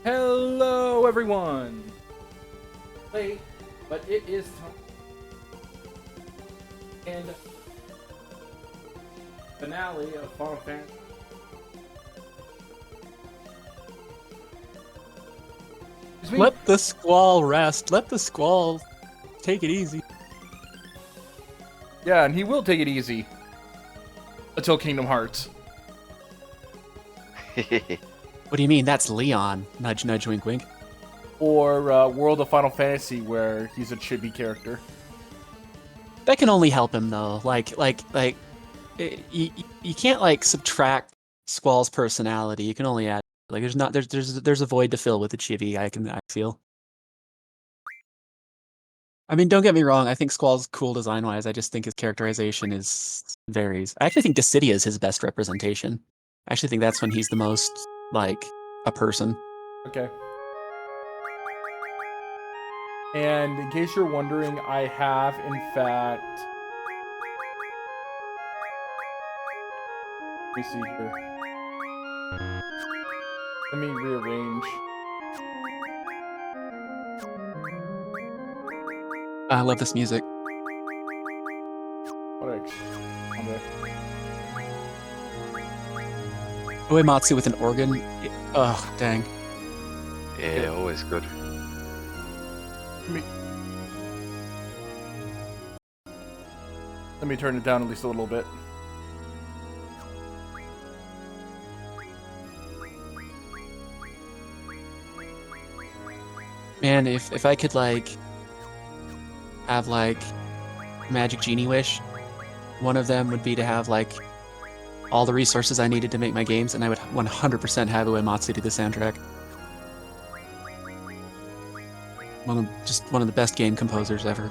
Hello, everyone! Late, but it is time. And finale of Final Fantasy. Let the squall rest. Let the squall take it easy. Yeah, and he will take it easy. Until Kingdom Hearts. What do you mean? That's Leon. Nudge, nudge, wink, wink. Or World of Final Fantasy, where he's a chibi character. That can only help him though. You can't like subtract Squall's personality. You can only add like there's a void to fill with the chibi. I feel. I mean, don't get me wrong. I think Squall's cool design wise. I just think his characterization varies. I actually think Dissidia is his best representation. I actually think that's when he's the most like a person. Okay. And in case you're wondering, I have, in fact... Let me see here. Let me rearrange. I love this music. Uematsu with an organ. Ugh, dang. Yeah, always good. Let me turn it down at least a little bit. Man, if I could like have like magic genie wish, one of them would be to have like all the resources I needed to make my games, and I would 100% have Uematsu do the soundtrack. Just one of the best game composers ever.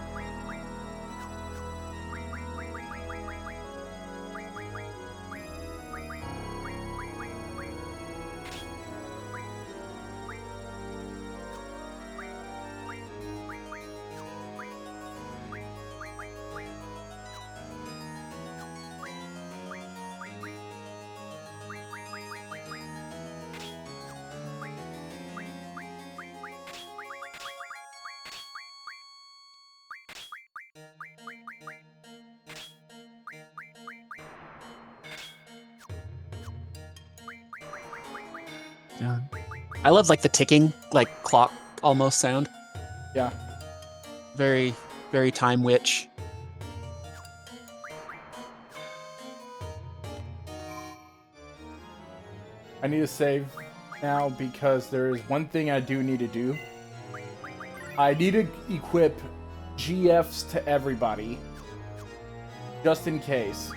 Yeah. I love like the ticking, like clock almost sound. Yeah. Very, very time witch. I need to save now because there is one thing I do need to do. I need to equip GFs to everybody. Just in case.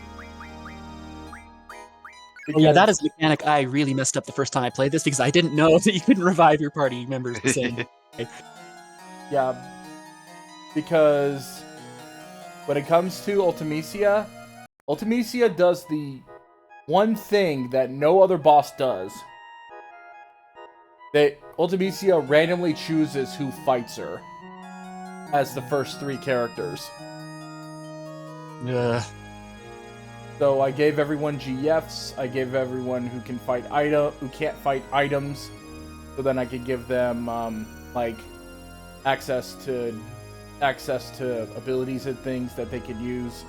Because... yeah, that is a mechanic I really messed up the first time I played this because I didn't know that you couldn't revive your party members the same way. Yeah, because when it comes to Ultimecia, Ultimecia does the one thing that no other boss does. That Ultimecia randomly chooses who fights her as the first three characters. Yeah. So I gave everyone GFs. I gave everyone who can't fight items. So then I could give them like access to abilities and things that they could use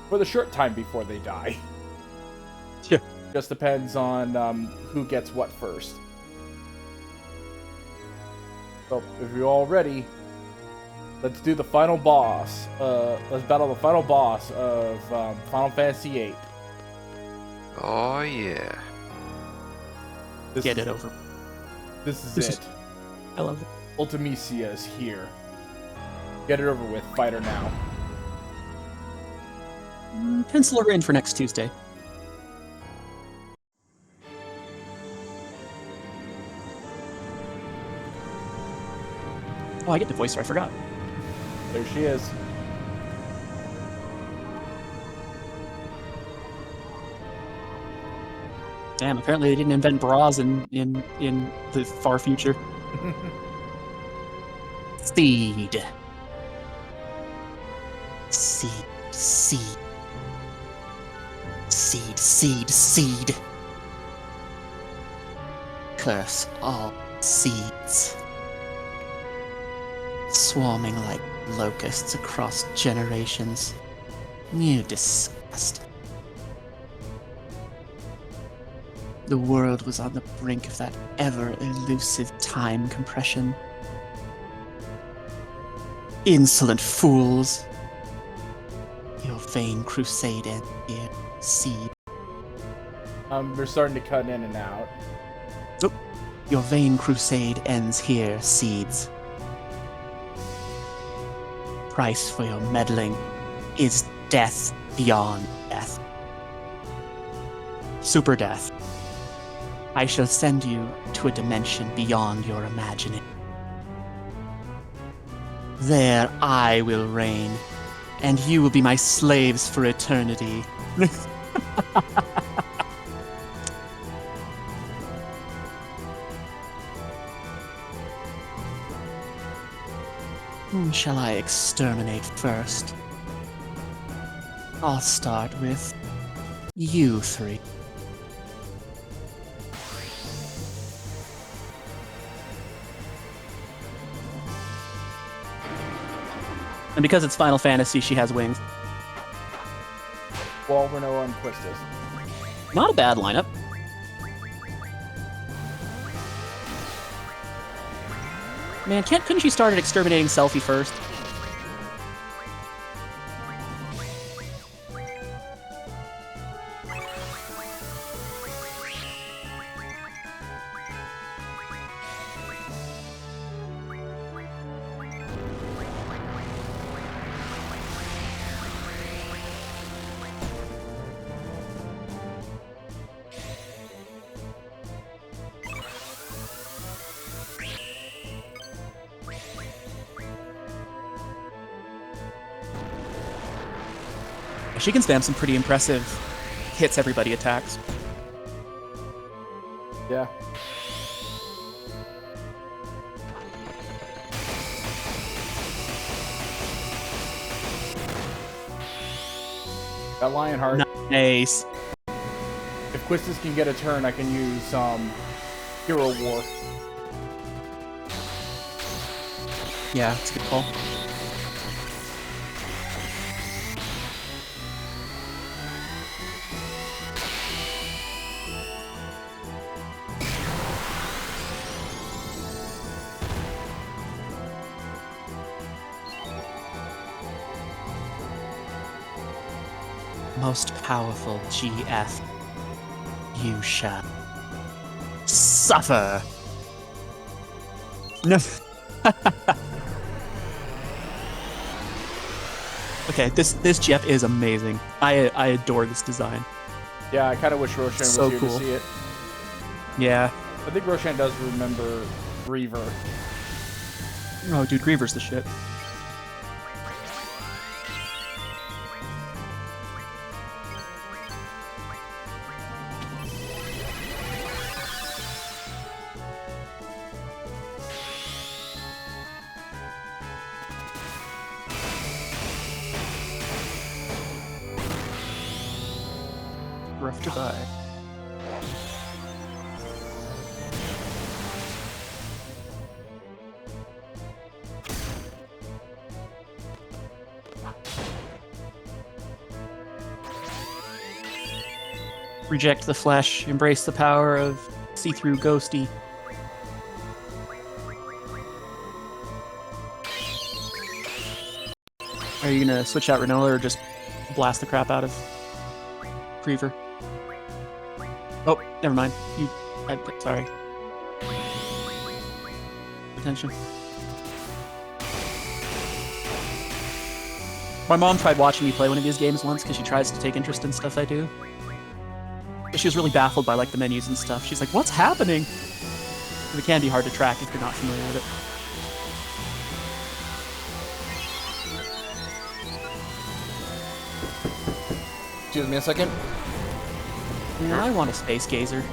for the short time before they die. Yeah. Just depends on who gets what first. So if you're all ready, let's do the final boss. Let's battle the final boss of Final Fantasy VIII. Oh yeah. Get it over. This is it. I love it. Ultimecia is here. Get it over with. Fight her now. Pencil her in for next Tuesday. Oh, I get to voice her. I forgot. There she is. Damn, apparently they didn't invent bras in the far future. Seed. Seed. Seed. Seed. Seed. Seed. Curse all seed. seeds. Swarming like locusts across generations. You disgust. The world was on the brink of that ever-elusive time compression. Insolent fools! Your vain crusade ends here, seed. We're starting to cut in and out. Oh, your vain crusade ends here, seeds. Price for your meddling is death beyond death. Super death. I shall send you to a dimension beyond your imagining. There I will reign, and you will be my slaves for eternity. Whom shall I exterminate first? I'll start with you three. And because it's Final Fantasy, she has wings. Wall, Renoa, and Quistis. Not a bad lineup. Man, couldn't she start at exterminating Selfie first? She can spam some pretty impressive hits everybody attacks. Yeah. Got Lionheart. Nice. If Quistis can get a turn, I can use Hero War. Yeah, it's a good call. Most powerful GF, you shall suffer. No. Okay, this GF is amazing. I adore this design. Yeah, I kind of wish Roshan So was here cool. to see it. Yeah. I think Roshan does remember Griever. Oh, dude, Griever's the shit. Rough to buy. Reject the flesh, embrace the power of see-through ghosty. Are you gonna switch out Renoa or just blast the crap out of Griever? Oh, never mind. Sorry. Attention. My mom tried watching me play one of these games once because she tries to take interest in stuff I do. But she was really baffled by like the menus and stuff. She's like, "What's happening?" And it can be hard to track if you're not familiar with it. Excuse me a second. Yeah, I want a space gazer.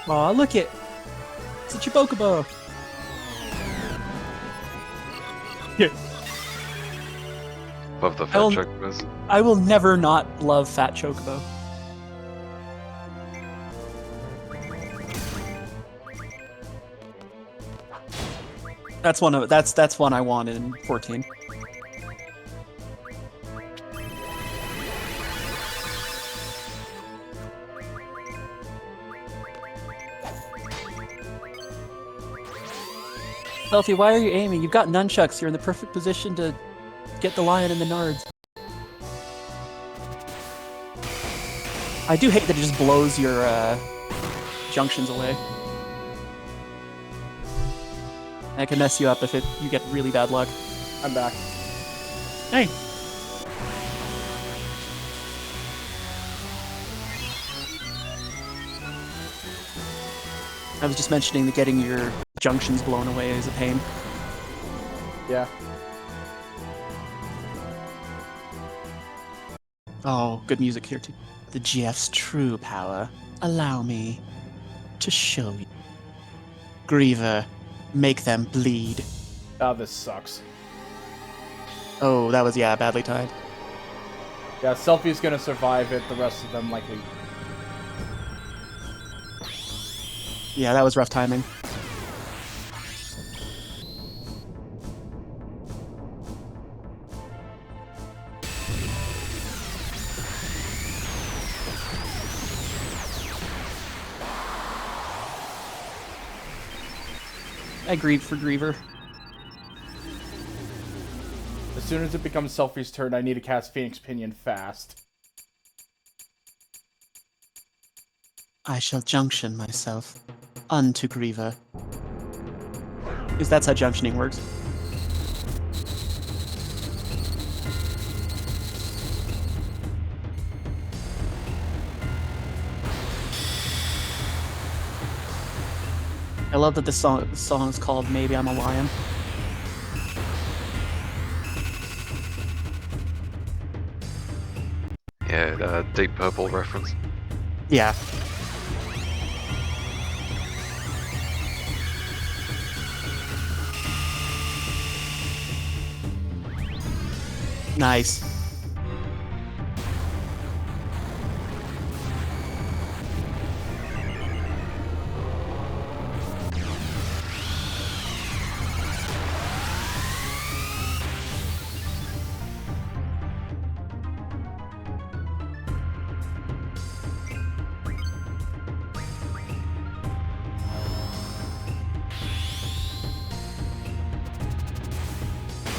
Aw, look it! It's a Chocobo! Here, Love the fat I'll- chocobos. I will never not love Fat Chocobo. That's one I wanted in 14. Selfie, why are you aiming? You've got nunchucks. You're in the perfect position to get the lion and the nards. I do hate that it just blows your junctions away. That can mess you up if you get really bad luck. I'm back. Hey. I was just mentioning that getting your junctions blown away is a pain. Yeah. Oh, good music here too. The GF's true power. Allow me to show you. Griever, make them bleed. Oh, this sucks. Oh, that was, yeah, badly timed. Yeah, Selfie's gonna survive it. The rest of them likely. Yeah, that was rough timing. I grieved for Griever. As soon as it becomes Selfie's turn, I need to cast Phoenix Pinion fast. I shall junction myself unto Griever. Because that's how junctioning works. I love that this song is called Maybe I'm a Lion. Yeah, Deep Purple reference. Yeah. Nice.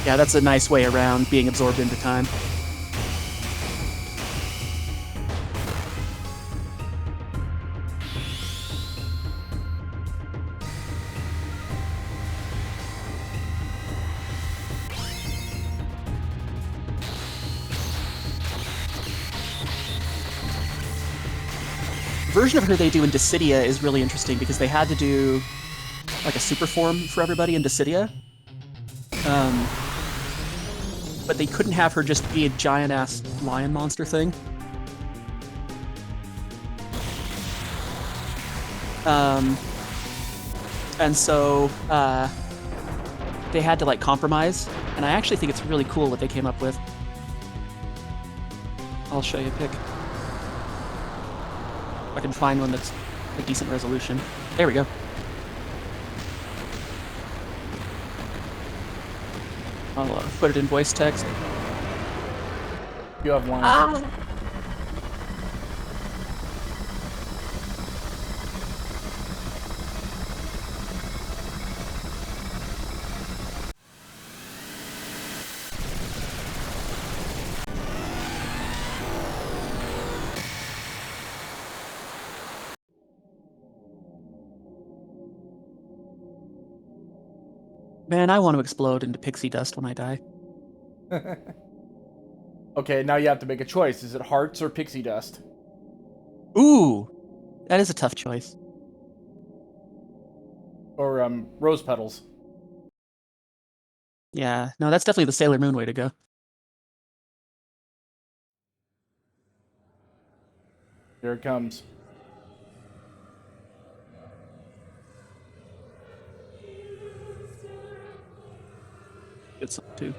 Yeah, that's a nice way around being absorbed into time. The version of her they do in Dissidia is really interesting because they had to do like a super form for everybody in Dissidia. But they couldn't have her just be a giant-ass lion monster thing. And so they had to like compromise, and I actually think it's really cool what they came up with. I'll show you a pic. If I can find one that's a decent resolution. There we go. I'll put it in voice text. You have one. Man, I want to explode into pixie dust when I die. Okay, now you have to make a choice. Is it hearts or pixie dust? Ooh, that is a tough choice. Or rose petals? Yeah, no, that's definitely the Sailor Moon way to go. Here it comes. Good song too.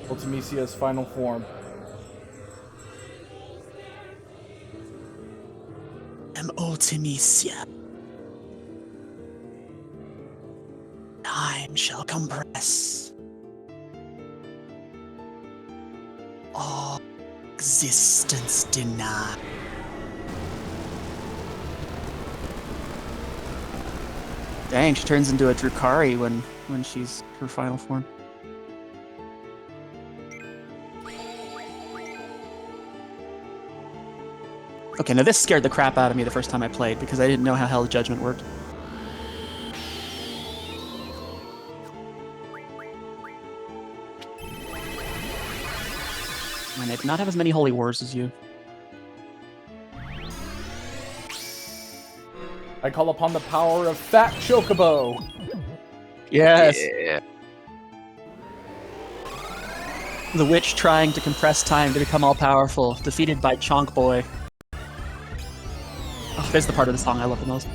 Ultimecia's final form. Ultimecia. Time shall compress all existence denied. Dang, she turns into a Drukari when she's her final form. Okay, now this scared the crap out of me the first time I played because I didn't know how Hell's Judgment worked. And I did not have as many Holy Wars as you. I call upon the power of Fat Chocobo. Yes. Yeah. The witch trying to compress time to become all-powerful, defeated by Chonk Boy. Oh, there's the part of the song I love the most.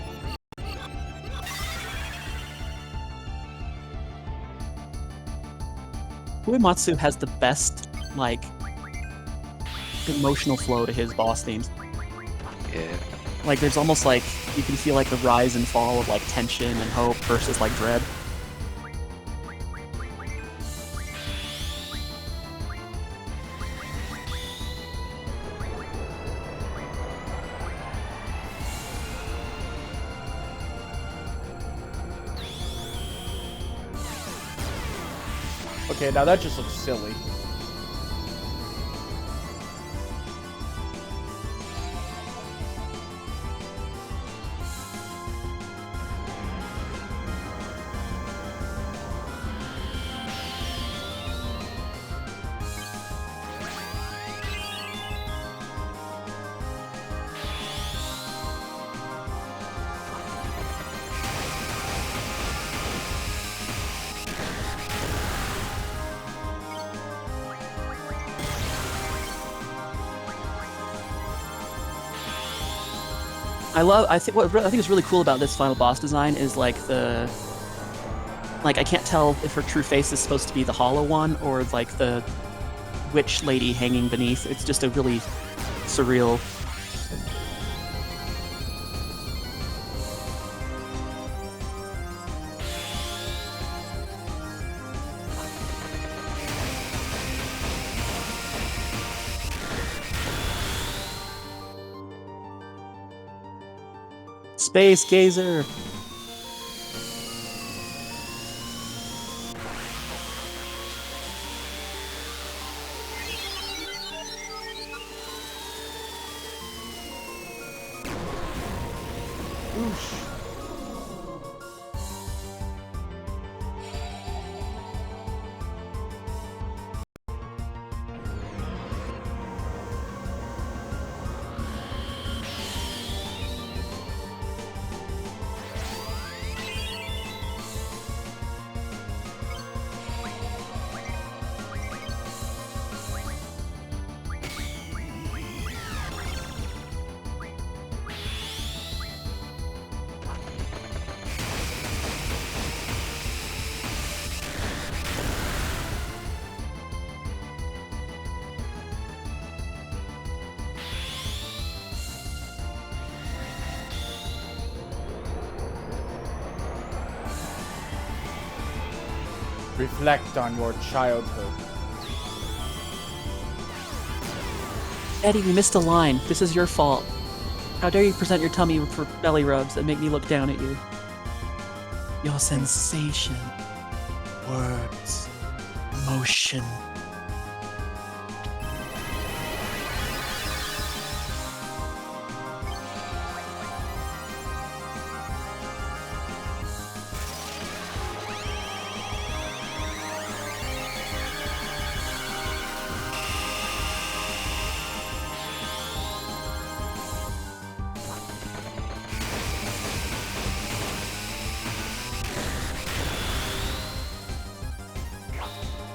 Uematsu has the best, like, emotional flow to his boss themes. Yeah. Like, there's almost like, you can feel like the rise and fall of, like, tension and hope versus, like, dread. Okay, now that just looks silly. I think what I think is really cool about this final boss design is like I can't tell if her true face is supposed to be the hollow one or like the witch lady hanging beneath. It's just a really surreal. Space Gazer! Reflect on your childhood. Eddie, we missed a line. This is your fault. How dare you present your tummy for belly rubs and make me look down at you? Your sensation, words, motion.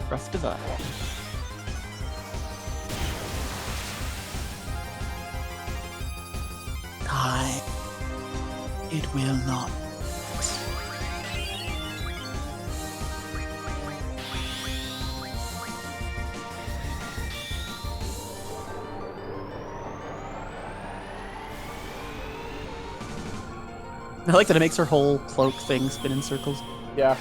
Rough divide. Time. It will not. I like that it makes her whole cloak thing spin in circles. Yeah.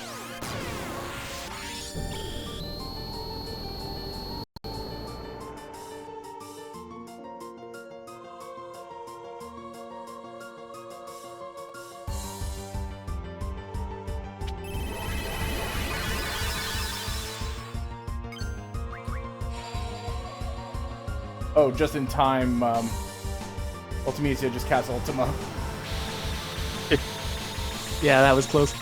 Oh, just in time, Ultimisia just cast Ultima. Yeah, that was close.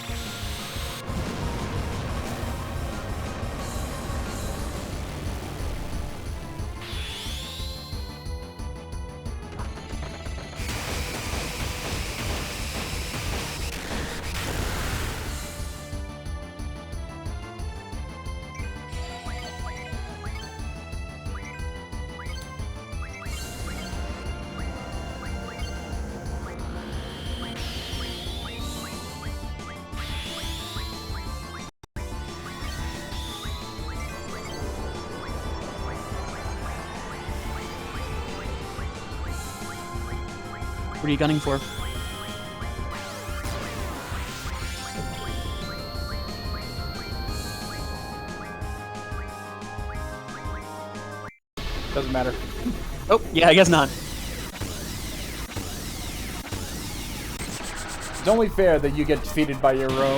What are you gunning for? Doesn't matter. Oh, yeah, I guess not. It's only fair that you get defeated by Griever's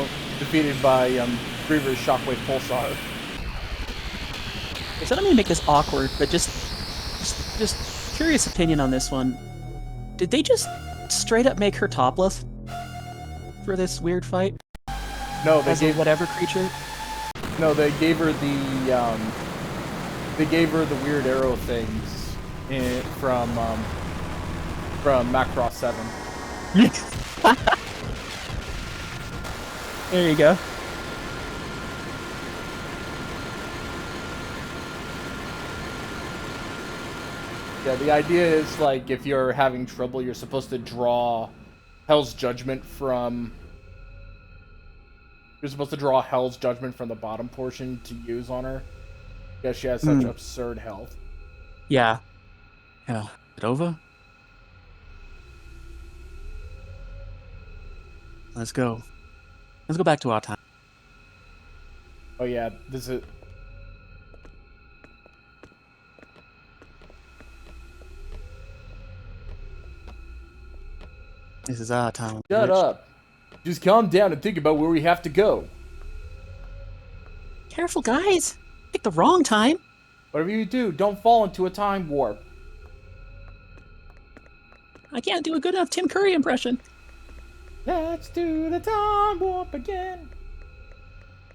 Shockwave Pulsar. So I don't mean to make this awkward, but just curious opinion on this one. Did they just straight up make her topless for this weird fight? No, they As gave a whatever creature? no, they gave her the weird arrow things from Macross 7. There you go. Yeah, the idea is like if you're having trouble, you're supposed to draw Hell's Judgment from. You're supposed to draw Hell's Judgment from the bottom portion to use on her. Because she has such absurd health. Yeah. Yeah. Nova? Let's go. Let's go back to our time. Oh yeah, this is. This is our time. Shut up. Just calm down and think about where we have to go. Careful, guys. Pick the wrong time. Whatever you do, don't fall into a time warp. I can't do a good enough Tim Curry impression. Let's do the time warp again.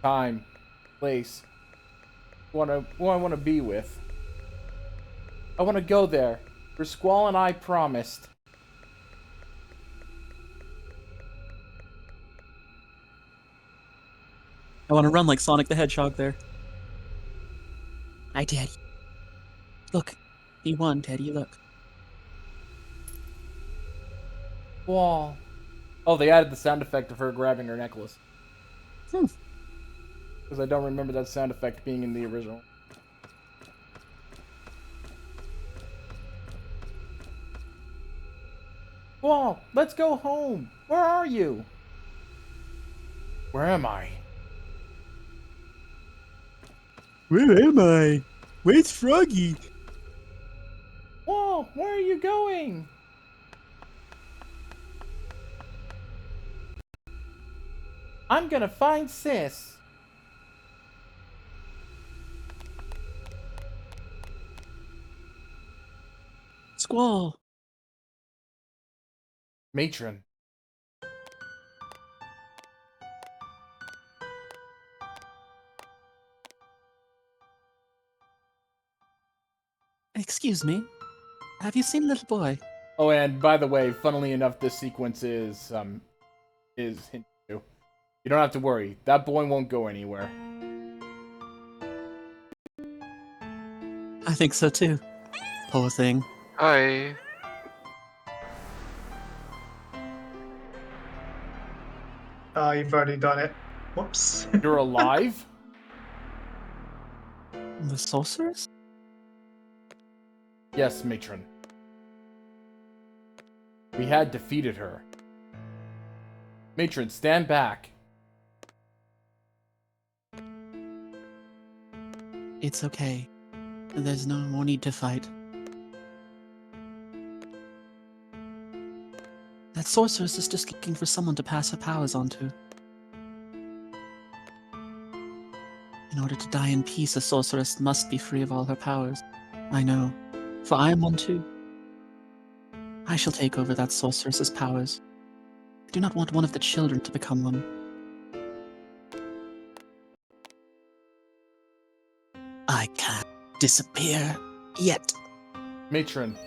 Time. Place. Who I want to be with. I want to go there. For Squall and I promised. I want to run like Sonic the Hedgehog there. Hi, Daddy. Look. He won, Teddy. Look. Squall. Oh, they added the sound effect of her grabbing her necklace. Because I don't remember that sound effect being in the original. Squall, let's go home. Where are you? Where am I? Where am I? Where's Froggy? Whoa, where are you going? I'm gonna find Sis. Squall. Matron. Excuse me. Have you seen little boy? Oh, and by the way, funnily enough, this sequence is hint to. You don't have to worry. That boy won't go anywhere. I think so too. Poor thing. Hi. You've already done it. Whoops. You're alive? The sorceress? Yes, Matron. We had defeated her. Matron, stand back. It's okay. There's no more need to fight. That sorceress is just looking for someone to pass her powers on to. In order to die in peace, a sorceress must be free of all her powers. I know, for I am one too. I shall take over that sorceress's powers. I do not want one of the children to become one. I can't disappear yet. Matron.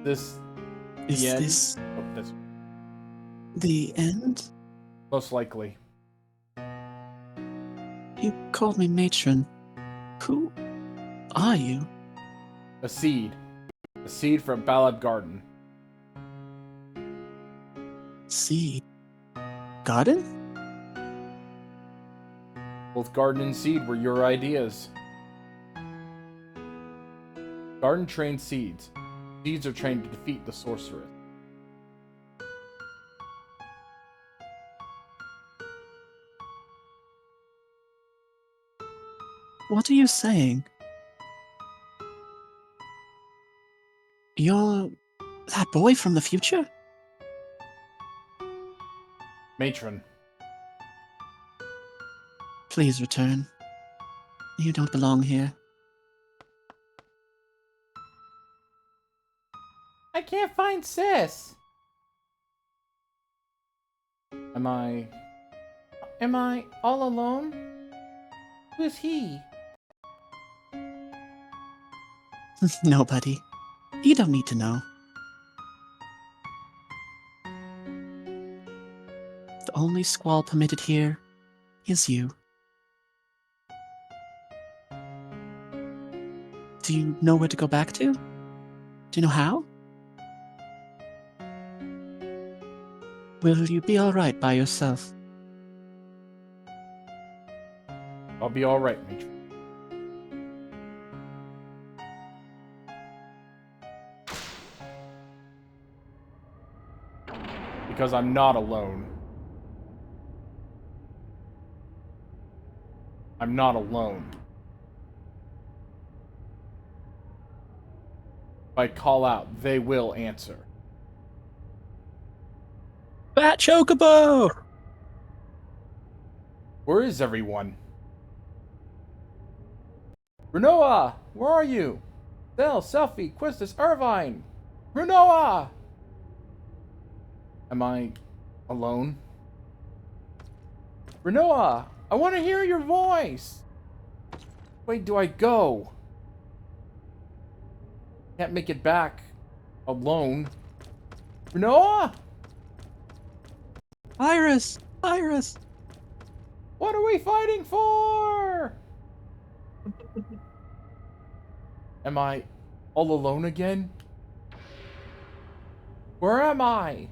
This Is the end? this Oh, that's the end? most likely. You called me matron. Who are you? A seed. A seed from Ballad Garden. Seed. Garden? Both garden and seed were your ideas. Garden trained seeds. Seeds are trained to defeat the sorceress. What are you saying? You're that boy from the future? Matron. Please return. You don't belong here. I can't find Sis. Am I all alone? Who is he? Nobody. You don't need to know. The only squall permitted here is you. Do you know where to go back to? Do you know how? Will you be alright by yourself? I'll be alright, Matron. Because I'm not alone. I'm not alone. If I call out, they will answer. Fat Chocobo! Where is everyone? Renoa, where are you? Del, Selfie, Quistis, Irvine! Renoa! Am I alone? Renoa, I want to hear your voice! Wait, do I go? Can't make it back alone. Renoa? Iris! Iris! What are we fighting for? Am I all alone again? Where am I?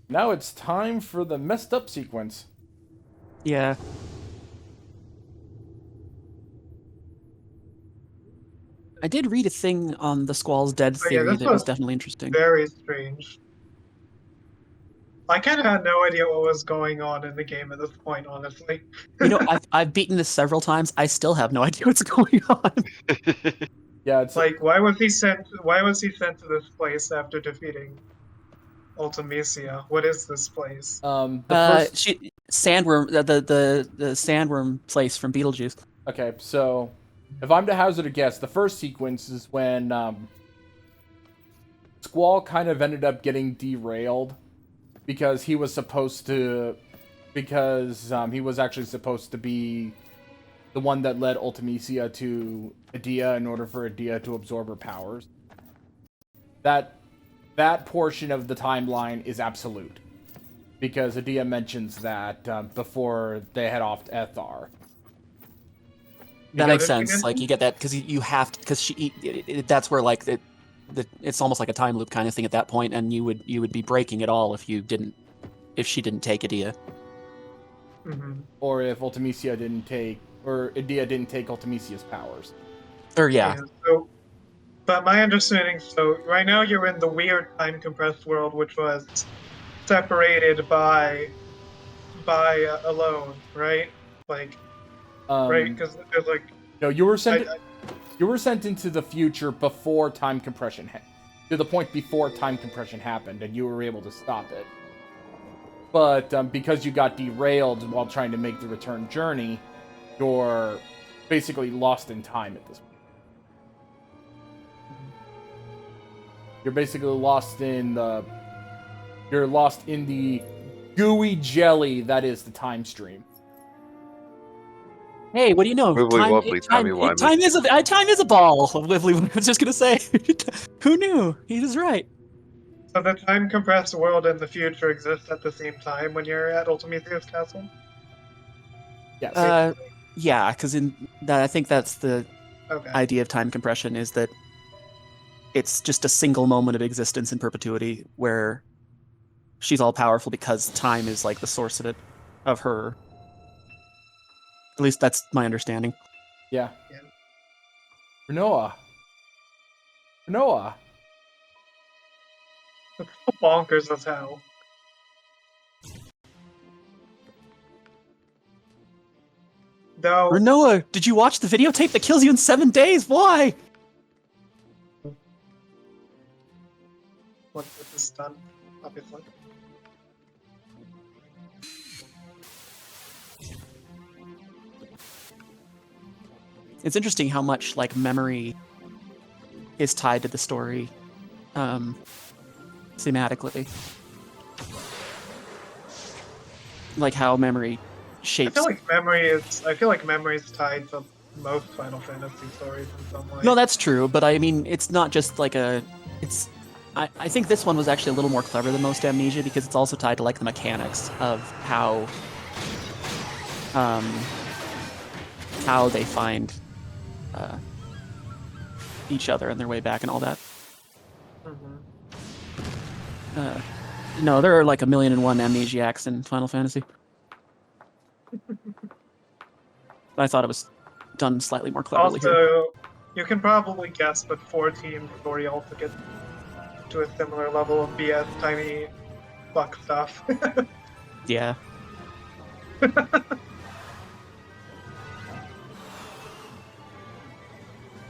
Now it's time for the messed up sequence. Yeah. I did read a thing on the Squall's dead Oh, yeah, theory this that was was definitely interesting. very strange. I kind of had no idea what was going on in the game at this point, honestly. You know, I've beaten this several times. I still have no idea what's going on. Yeah, it's Like, why was he sent? Why was he sent to this place after defeating Ultimecia? What is this place? the first. Sandworm, the sandworm place from Beetlejuice. Okay, so if I'm to hazard a guess, the first sequence is when Squall kind of ended up getting derailed because he was supposed to, he was actually supposed to be the one that led Ultimecia to Edea in order for Edea to absorb her powers. That portion of the timeline is absolute. because Adia mentions that before they head off to Ethar. That know makes this sense. again? Like you get that because you have to, because that's where like it's almost like a time loop kind of thing at that point, and you would be breaking it all if she didn't take Adia. Mhm. Or if Ultimisia didn't take, or Adia didn't take Ultimisia's powers. Or yeah, So, but my understanding, so right now you're in the weird time compressed world, which was separated by alone, right? Like, right? Because there's like, No, you were sent. I You were sent into the future before time compression, to the point before time compression happened, and you were able to stop it. But because you got derailed while trying to make the return journey, you're basically lost in time at this point. You're basically lost in the. You're lost in the gooey jelly that is the time stream. hey, what do you know? Wibbly wobbly, timey-wimey. Time is a ball. I was just gonna say, who knew? He was right. so the time compressed world in the future exists at the same time when you're at Ultimisia's castle. Yes. Yeah, because in that I think that's the Okay. idea of time compression is that it's just a single moment of existence in perpetuity where she's all powerful because time is like the source of her. At least that's my understanding. Yeah. Yeah. Renoa. Renoa. It's so bonkers as hell. Though, Renoa, did you watch the videotape that kills you in 7 days? Why? once this is done, obviously. It's interesting how much like memory is tied to the story, thematically. Like how memory shapes. I feel like memory is tied to most Final Fantasy stories in some way. No, that's true, but I mean, it's not just like it's. I think this one was actually a little more clever than most Amnesia because it's also tied to like the mechanics of how they find each other and their way back and all that. No, there are like 1,000,001 amnesiacs in Final Fantasy. I thought it was done slightly more cleverly here. Also, you can probably guess, but 14 story also gets to a similar level of BS tiny fuck stuff. Yeah.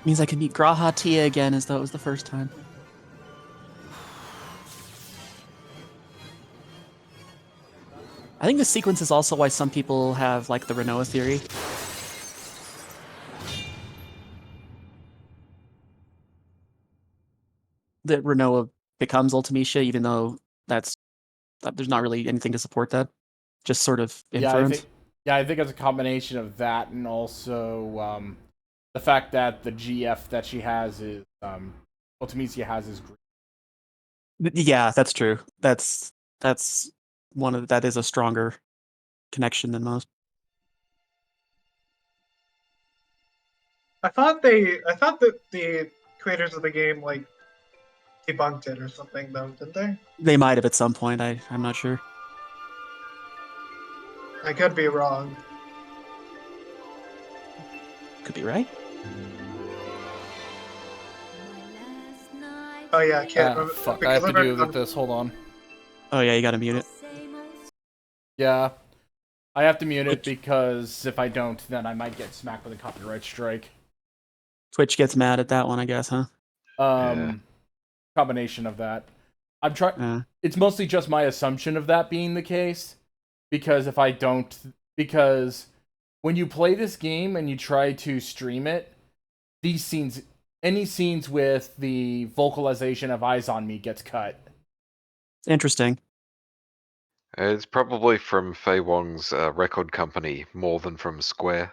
Means I can meet Graha Tia again as though it was the first time. I think this sequence is also why some people have like the Renoa theory. That Renoa becomes Ultimecia, even though there's not really anything to support that. Just sort of inference. I think it's a combination of that and also the fact that the GF that she has is Ultimisia has is green. Yeah, that's true. That's that is a stronger connection than most. I thought that the creators of the game like debunked it or something though, didn't they? They might have at some point. I'm not sure. I could be wrong. Could be right. Oh yeah, I can't remember. Fuck, I have to do with this. Hold on. Oh yeah, you gotta mute it. Yeah. I have to mute it because if I don't, then I might get smacked with a copyright strike. Twitch gets mad at that one, I guess, huh? Yeah. Combination of that. I'm trying. It's mostly just my assumption of that being the case, because if I don't, because when you play this game and you try to stream it, these scenes, any scenes with the vocalization of "Eyes on Me" gets cut. Interesting. It's probably from Fei Wong's record company more than from Square.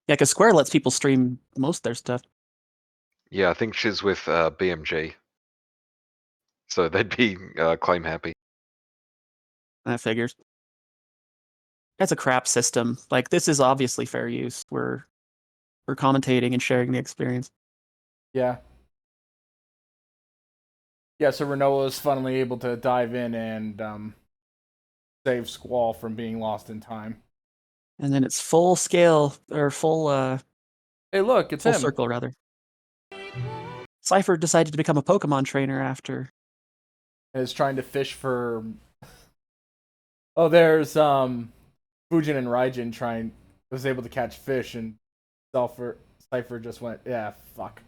Yeah, because Square lets people stream most of their stuff. Yeah, I think she's with BMG. So they'd be claim happy. That figures. That's a crap system. Like, this is obviously fair use. We're commentating and sharing the experience. Yeah. Yeah, so Renoa is finally able to dive in and save Squall from being lost in time. And then it's full scale, or full Hey, look, it's full him. circle, rather. Cypher decided to become a Pokemon trainer after. And is trying to fish for. Oh, there's Fujin and Raijin was able to catch fish, and Cypher just went, yeah, fuck.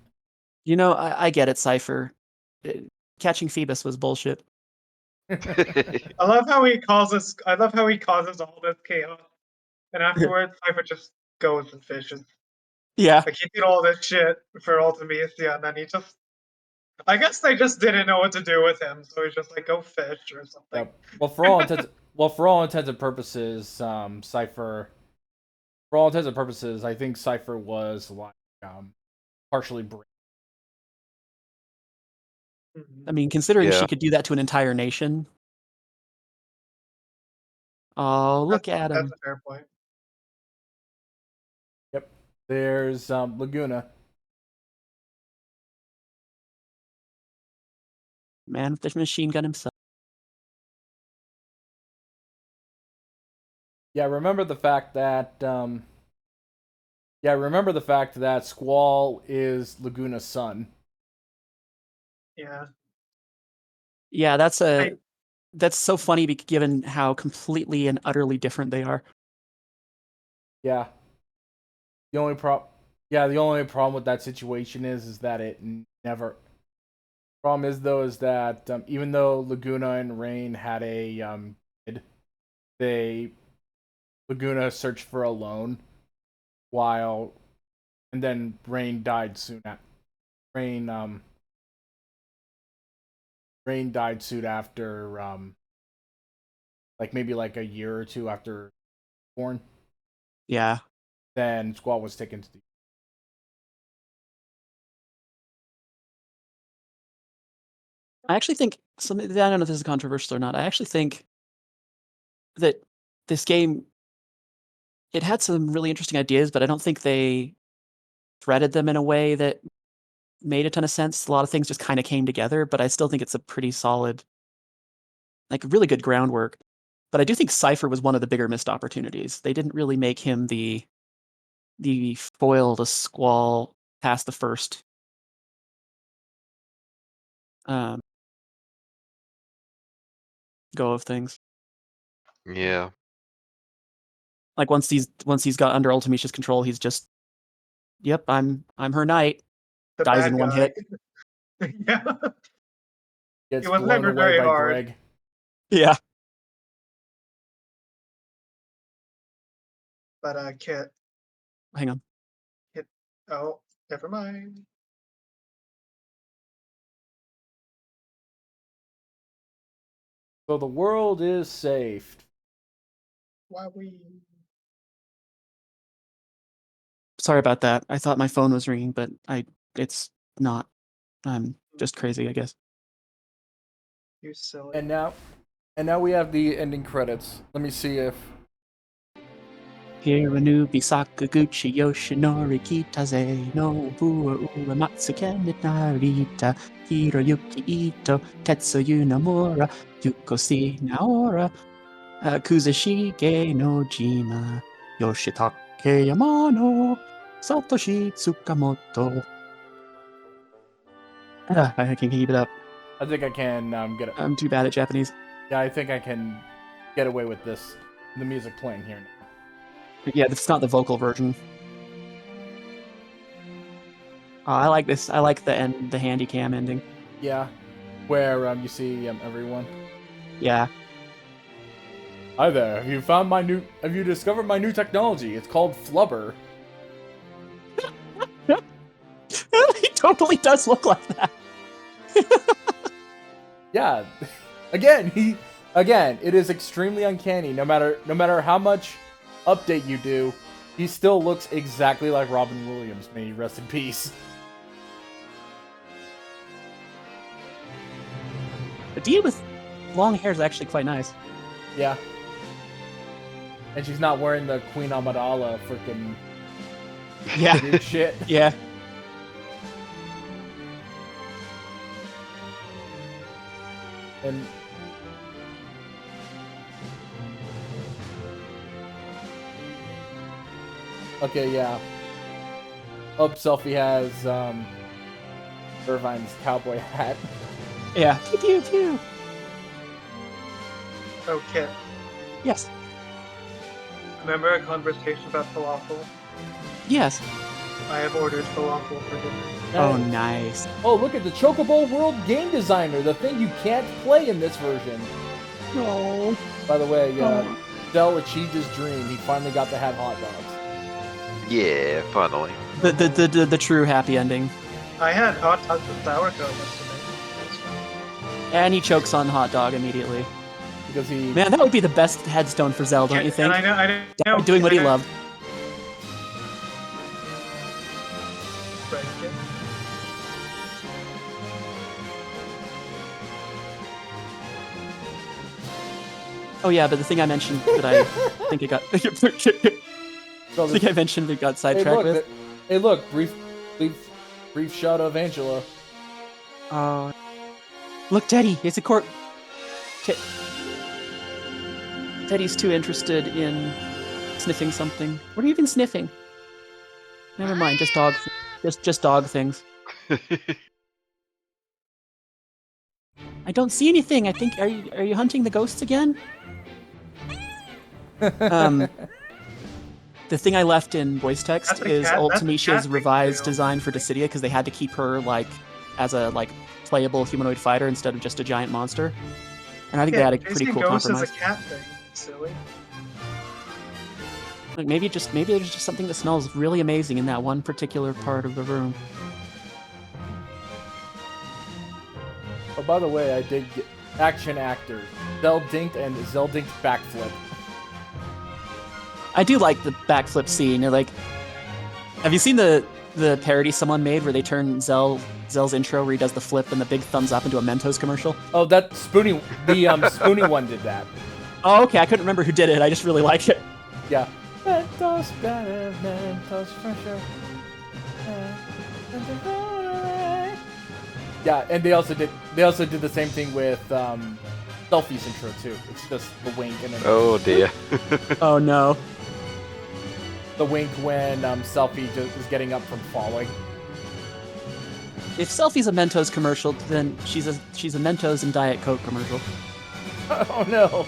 You know, I get it, Cypher. Catching Phoebus was bullshit. I love how he causes all this chaos, and afterwards, Cypher just goes and fishes. Yeah. Like, he did all this shit for Ultimecia, and then he just. I guess they just didn't know what to do with him, so he's just like, go fish or something. Yep. Well, for all intents and purposes, Cypher. For all intents and purposes, I think Cypher was like partially brain. I mean, considering Yeah. she could do that to an entire nation. Oh, look at him. That's a fair point. Yep. There's Laguna. Man with the machine gun himself. Yeah, remember the fact that Squall is Laguna's son. Yeah. Yeah, that's so funny given how completely and utterly different they are. Yeah. The only problem with that situation is that it never. Problem is though is that even though Laguna and Rain had a kid, Laguna searched for a loan, and then Rain died soon. Rain died soon after, like maybe like a year or two after born. Yeah. Then Squall was taken to the. I actually think something. I don't know if this is controversial or not. I actually think that this game, it had some really interesting ideas, but I don't think they threaded them in a way that made a ton of sense. A lot of things just kind of came together, but I still think it's a pretty solid, like really good groundwork. But I do think Cypher was one of the bigger missed opportunities. They didn't really make him the foil to Squall past the first. Go of things. Yeah. Like once he's got under Ultimecia's control, he's just, yep, I'm her knight. The Dies bad in one guy. hit. Yeah. Gets It was blown never away very by hard. Greg. Yeah. But Kit. Hang on. Oh, never mind. So the world is saved. Why we? Sorry about that. I thought my phone was ringing, but it's not. I'm just crazy, I guess. You silly. And now we have the ending credits. Let me see if. Hiranu Bisaku Gucci Yoshinori Kitaze no Bua Uematsu Ken Narita Hiroyuki Ito Tetsuyu Nomura Yukosi Naora Kuzushige no Jima Yoshitake Yamano Satoshi Tsukamoto. I can keep it up. I think I can get it. I'm too bad at Japanese. Yeah, I think I can get away with this. The music playing here now. Yeah, it's not the vocal version. I like this. I like the handy cam ending. Yeah, where you see everyone. Yeah. Hi there. Have you discovered my new technology? It's called Flubber. He totally does look like that. Yeah. Again, it is extremely uncanny. No matter how much update you do, he still looks exactly like Robin Williams. May he rest in peace. The dude with long hair is actually quite nice. Yeah. And she's not wearing the Queen Amidala freaking Yeah. weird shit. Yeah. And okay, yeah. Up Selfie has Irvine's cowboy hat. Yeah. Pew pew pew. Okay. Yes. Remember a conversation about falafel? Yes. I have ordered falafel for dinner. Oh, nice. Oh, look at the Chocobo World Game Designer, the thing you can't play in this version. No. By the way, Dell achieved his dream. He finally got to have hot dogs. Yeah, finally. The true happy ending. I had hot dogs with sourdough yesterday. And he chokes on hot dog immediately. Because he... Man, that would be the best headstone for Zell, don't you think? And I know. Doing what he loved. Right, yeah. Oh yeah, but the thing I mentioned that I think it got... I think I mentioned we got sidetracked with. Hey, look, brief shot of Angela. Look, Teddy, it's a court. Teddy's too interested in sniffing something. What are you even sniffing? Never mind, just dog. Just dog things. I don't see anything. I think are you hunting the ghosts again? The thing I left in voice text That's a is cat- old that's a Tamisha's cat revised thing, design for Dissidia because they had to keep her like as a playable humanoid fighter instead of just a giant monster. And I think they had a pretty cool ghosts compromise. is a cat thing. Silly. Like maybe there's just something that smells really amazing in that one particular part of the room. Oh, by the way, I did get action actor. Zeldinked and Zeldinked backflip. I do like the backflip scene. Like, have you seen the parody someone made where they turn Zell's intro where he does the flip and the big thumbs up into a Mentos commercial? Oh, that Spoonie, the Spoonie one did that. Oh, okay. I couldn't remember who did it. I just really like it. Yeah. Mentos better, Mentos fresher. Yeah, and they also did the same thing with Selfie's intro too. It's just the wink and then Oh dear. Oh no. the wink when Selfie just is getting up from falling. If Selfie's a Mentos commercial, then she's a Mentos and Diet Coke commercial. Oh no.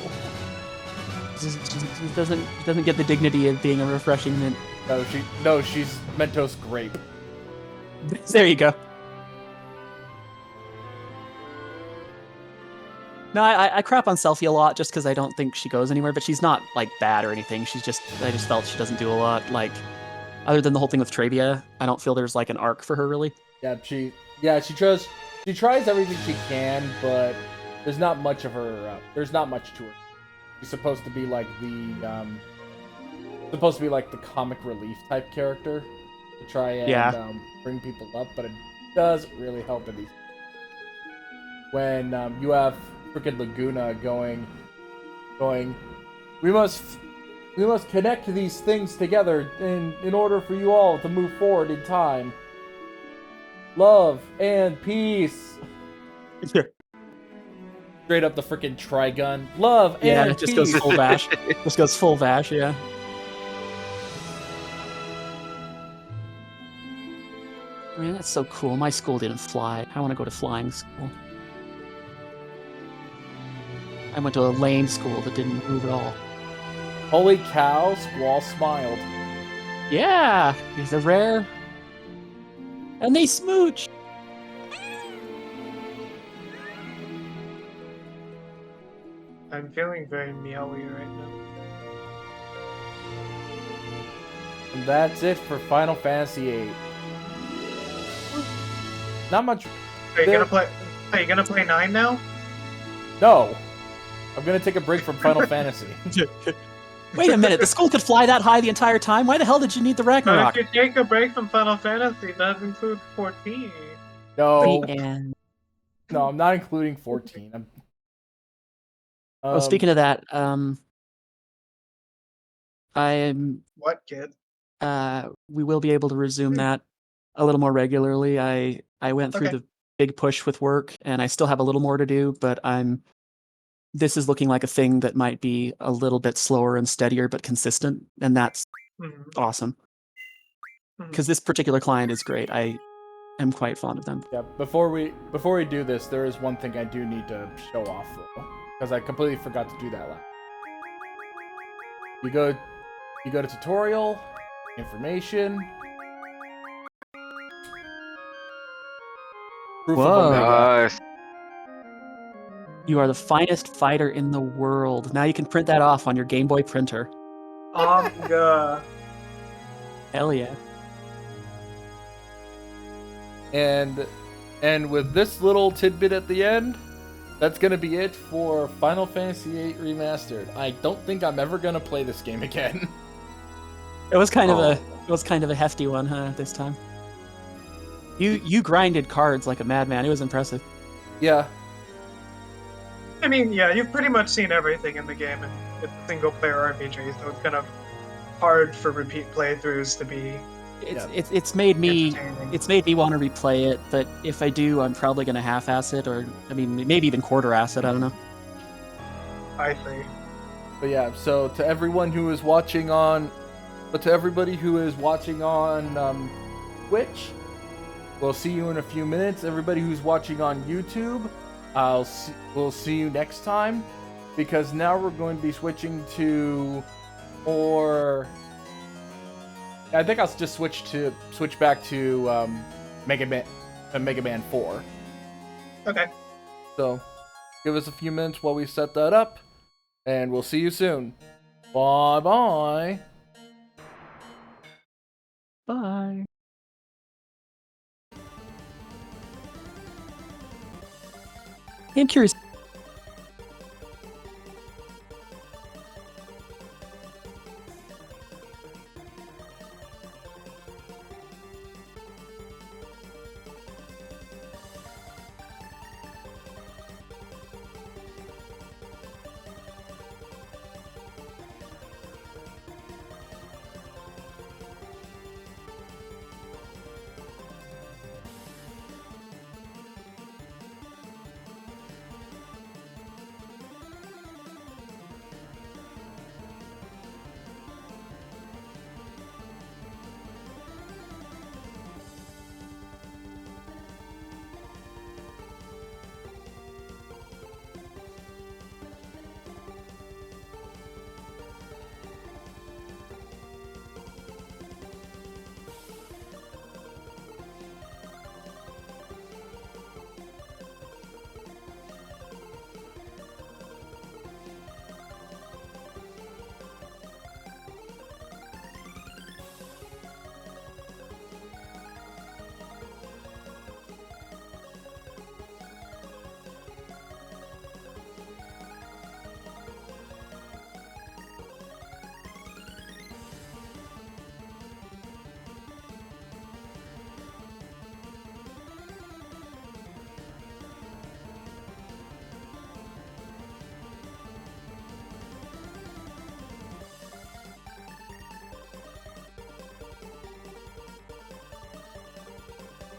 She doesn't get the dignity of being a refreshing mint. No, she's Mentos grape. There you go. No, I crap on Selfie a lot just because I don't think she goes anywhere, but she's not, like, bad or anything. I just felt she doesn't do a lot. Like, other than the whole thing with Trabia, I don't feel there's, like, an arc for her, really. Yeah, she tries everything she can, but there's not much of her, there's not much to her. She's supposed to be like the comic relief type character to try and bring people up, but it doesn't really help in these. When you have freaking Laguna going, we must connect these things together in order for you all to move forward in time. Love and peace. Straight up the freaking Trigun. Love and peace. Yeah, it just goes full bash. Just goes full bash, yeah. Man, that's so cool. My school didn't fly. I want to go to flying school. I went to a lame school that didn't move at all. Holy cow, Squall smiled. Yeah, they're rare. And they smooch. I'm feeling very meowy right now. And that's it for Final Fantasy VIII. Not much. Are you gonna play 9 now? No. I'm gonna take a break from Final Fantasy. Wait a minute, the school could fly that high the entire time? Why the hell did you need the But Ragnarok? if you take a break from Final Fantasy, that includes 14. No. And No, I'm not including 14. Oh, speaking of that, What, kid? we will be able to resume that a little more regularly. I went through Okay. the big push with work, and I still have a little more to do, but this is looking like a thing that might be a little bit slower and steadier, but consistent, and that's Mhm. awesome. Mhm. Because this particular client is great. I am quite fond of them. Yeah, before we do this, there is one thing I do need to show off though, because I completely forgot to do that last. You go to tutorial, information, proof of Whoa. Omega. Nice. You are the finest fighter in the world. Now you can print that off on your Game Boy printer. Omega. Hell yeah. And with this little tidbit at the end, that's gonna be it for Final Fantasy VIII Remastered. I don't think I'm ever gonna play this game again. It was kind Oh. of a hefty one, huh, this time. You grinded cards like a madman. It was impressive. Yeah, I mean, yeah, you've pretty much seen everything in the game, and it's a single-player RPG, so it's kind of hard for repeat playthroughs to be It's made me entertaining. want to replay it, but if I do, I'm probably gonna half-ass it, or I mean, maybe even quarter-ass it. I don't know. I see. but yeah. So to everyone who is watching on, everybody who is watching on Twitch, we'll see you in a few minutes. Everybody who's watching on YouTube, we'll see you next time, because now we're going to be switching to more. I think I'll just switch back to Mega Man 4. Okay. So give us a few minutes while we set that up, and we'll see you soon. Bye bye. Bye. I'm curious.